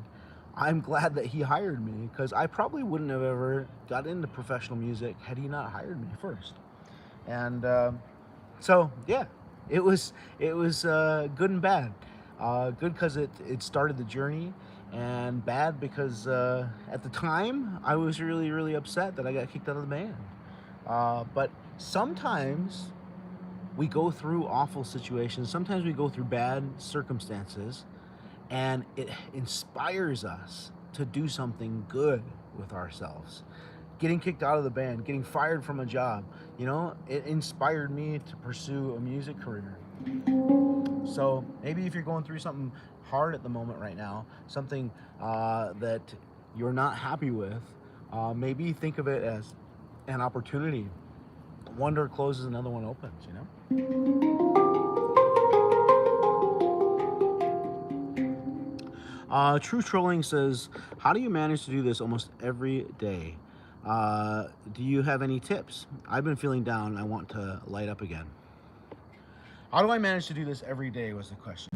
I'm glad that he hired me, because I probably wouldn't have ever got into professional music had he not hired me first. And so, yeah, it was good and bad. Good because it started the journey, and bad because at the time I was really, really upset that I got kicked out of the band. But sometimes we go through awful situations. Sometimes we go through bad circumstances, and it inspires us to do something good with ourselves. Getting kicked out of the band, getting fired from a job, you know, it inspired me to pursue a music career. So maybe if you're going through something hard at the moment right now, something that you're not happy with, maybe think of it as an opportunity. One door closes, another one opens, you know? True Trolling says, how do you manage to do this almost every day? Do you have any tips? I've been feeling down. I want to light up again. How do I manage to do this every day was the question.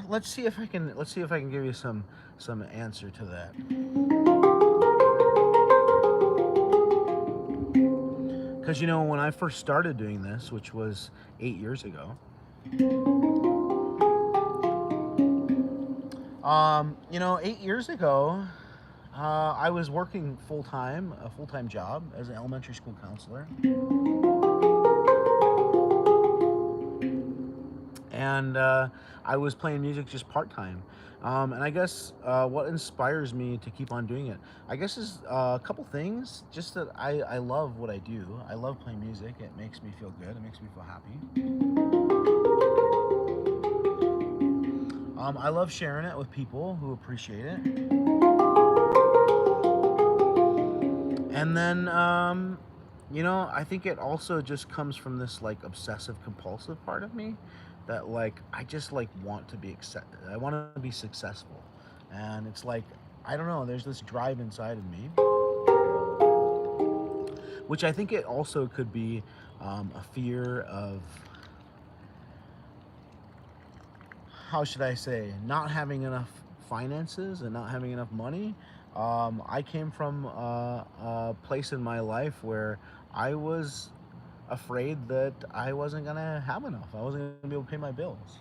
Let's see if I can give you some answer to that. Because when I first started doing this, which was 8 years ago, 8 years ago, I was working a full time job as an elementary school counselor, and I was playing music just part time. And I guess what inspires me to keep on doing it, I guess, is a couple things. Just that I love what I do. I love playing music. It makes me feel good. It makes me feel happy. I love sharing it with people who appreciate it. And then, I think it also just comes from this like obsessive compulsive part of me that like I just like want to be accepted. I want to be successful. And it's like, I don't know, there's this drive inside of me, which I think it also could be a fear of, how should I say, not having enough finances and not having enough money. I came from a place in my life where I was afraid that I wasn't gonna have enough. I wasn't gonna be able to pay my bills.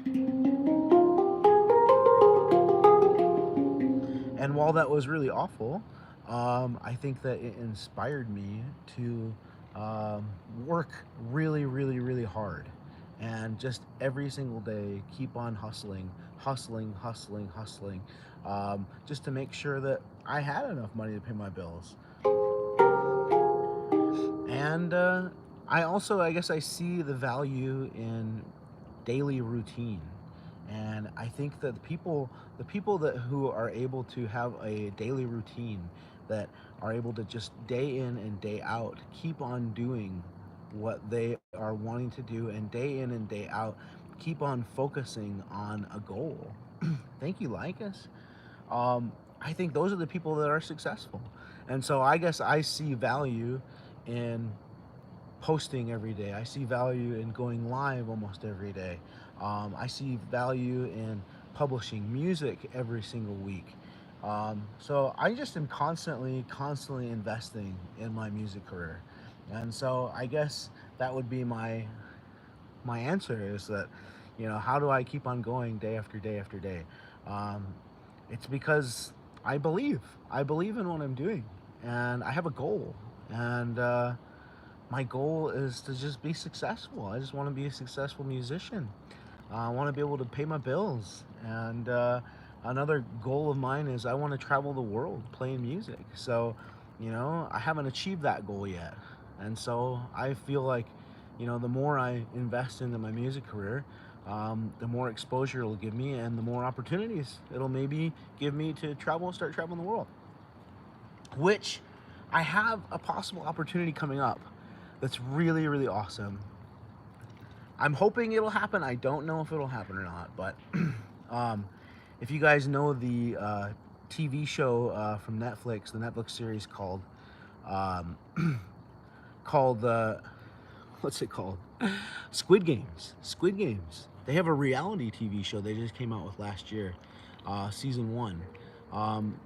And while that was really awful, I think that it inspired me to work really, really, really hard. And just every single day, keep on hustling, just to make sure that I had enough money to pay my bills. And I guess I see the value in daily routine. And I think that the people who are able to have a daily routine, that are able to just day in and day out keep on doing what they are wanting to do, and day in and day out keep on focusing on a goal. Thank you, Lycus. I think those are the people that are successful. And so I guess I see value in posting every day. I see value in going live almost every day. I see value in publishing music every single week. So I just am constantly investing in my music career. And so I guess that would be my answer, is that, how do I keep on going day after day after day? Um, it's because I believe in what I'm doing, and I have a goal, and my goal is to just be successful. I just want to be a successful musician. I want to be able to pay my bills, and another goal of mine is I want to travel the world playing music. So, I haven't achieved that goal yet, and so I feel like, the more I invest into my music career, the more exposure it'll give me, and the more opportunities it'll maybe give me to start traveling the world. Which I have a possible opportunity coming up that's really, really awesome. I'm hoping it'll happen. I don't know if it'll happen or not, but if you guys know the TV show from Netflix, the Netflix series called um, called what's it called? Squid Games. Squid Games. They have a reality TV show they just came out with last year, season 1.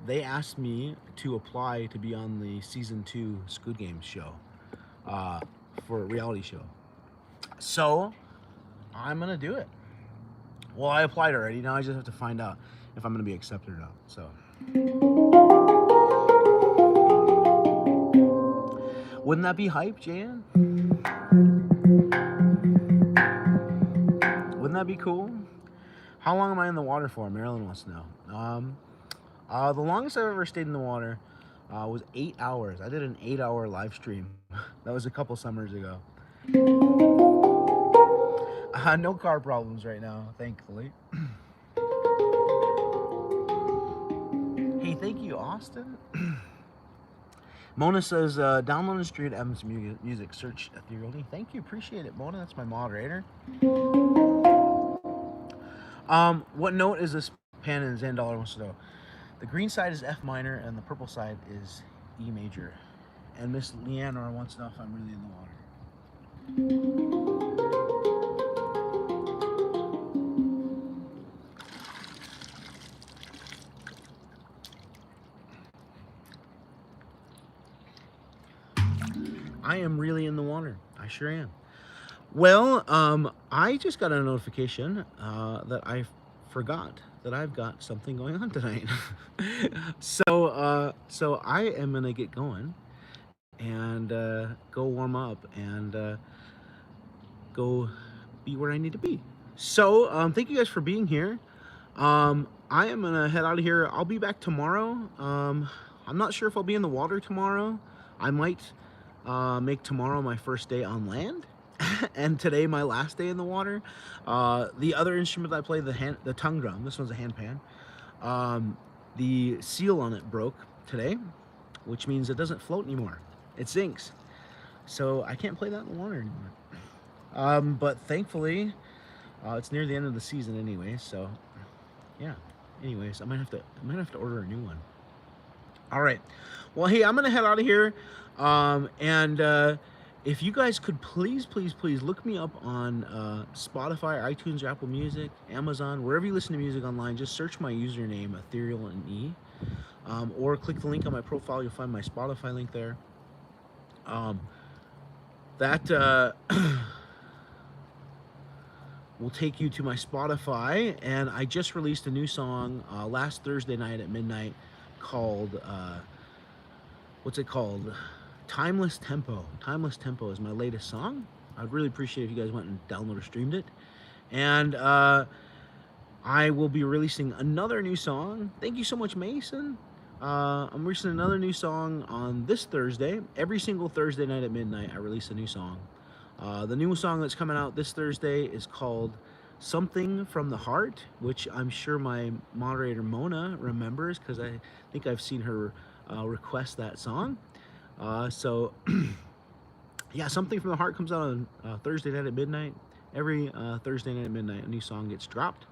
They asked me to apply to be on the season 2 Squid Games show, for a reality show. So I'm gonna do it. Well, I applied already. Now I just have to find out if I'm gonna be accepted or not. So, wouldn't that be hype, Jan? Wouldn't that be cool? How long am I in the water for? Marilyn wants to know. The longest I've ever stayed in the water was 8 hours. I did an 8-hour live stream. That was a couple summers ago. No car problems right now, thankfully. Hey, thank you, Austin. Mona says, download and stream M's music. Search Ethereal In E. Thank you, appreciate it, Mona. That's my moderator. What note is this Pan and Zen Dollar wants to know. The green side is F minor and the purple side is E major. And Miss Leanor wants to know if I'm really in the water. I am really in the water. I sure am. Well, I just got a notification that I forgot that I've got something going on tonight. So I am gonna get going and go warm up and go be where I need to be. So thank you guys for being here. I am gonna head out of here. I'll be back tomorrow. I'm not sure if I'll be in the water tomorrow. I might make tomorrow my first day on land. And today my last day in the water. The other instrument I play, the tongue drum. This one's a handpan. The seal on it broke today, which means it doesn't float anymore. It sinks. So I can't play that in the water anymore. But thankfully, it's near the end of the season anyway. So yeah. Anyways, I might have to order a new one. All right. Well, hey, I'm gonna head out of here. If you guys could please look me up on Spotify, iTunes, or Apple Music, Amazon, wherever you listen to music online, just search my username, Ethereal In E, or click the link on my profile. You'll find my Spotify link there. That will take you to my Spotify, and I just released a new song last Thursday night at midnight called, what's it called? Timeless Tempo. Timeless Tempo is my latest song. I'd really appreciate if you guys went and downloaded or streamed it. And I will be releasing another new song. Thank you so much, Mason. I'm releasing another new song on this Thursday. Every single Thursday night at midnight, I release a new song. The new song that's coming out this Thursday is called Something from the Heart, which I'm sure my moderator Mona remembers because I think I've seen her request that song. So yeah, Something from the Heart comes out on Thursday night at midnight. Every Thursday night at midnight, a new song gets dropped.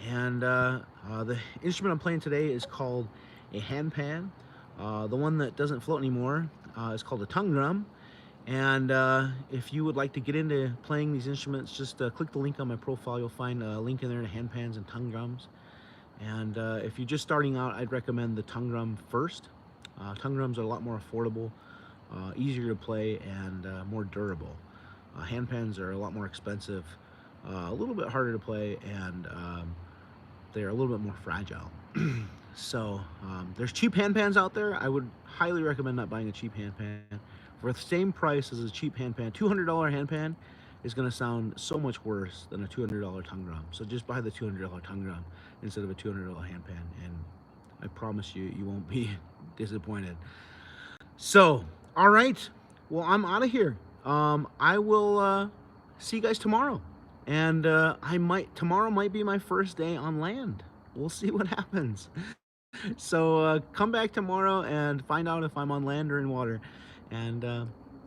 And the instrument I'm playing today is called a handpan. The one that doesn't float anymore is called a tongue drum. And if you would like to get into playing these instruments, just click the link on my profile. You'll find a link in there to handpans and tongue drums. And if you're just starting out, I'd recommend the tongue drum first. Tongue drums are a lot more affordable, easier to play, and more durable. Handpans are a lot more expensive, a little bit harder to play, and they're a little bit more fragile. So there's cheap handpans out there. I would highly recommend not buying a cheap handpan. For the same price as a cheap handpan, $200 handpan is going to sound so much worse than a $200 tongue drum. So just buy the $200 tongue drum instead of a $200 handpan, and I promise you, you won't be disappointed. So, all right. Well, I'm out of here. I will see you guys tomorrow, and tomorrow might be my first day on land. We'll see what happens. So come back tomorrow and find out if I'm on land or in water. And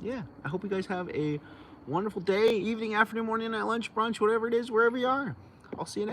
yeah, I hope you guys have a wonderful day, evening, afternoon, morning, night, lunch, brunch, whatever it is, wherever you are. I'll see you next time.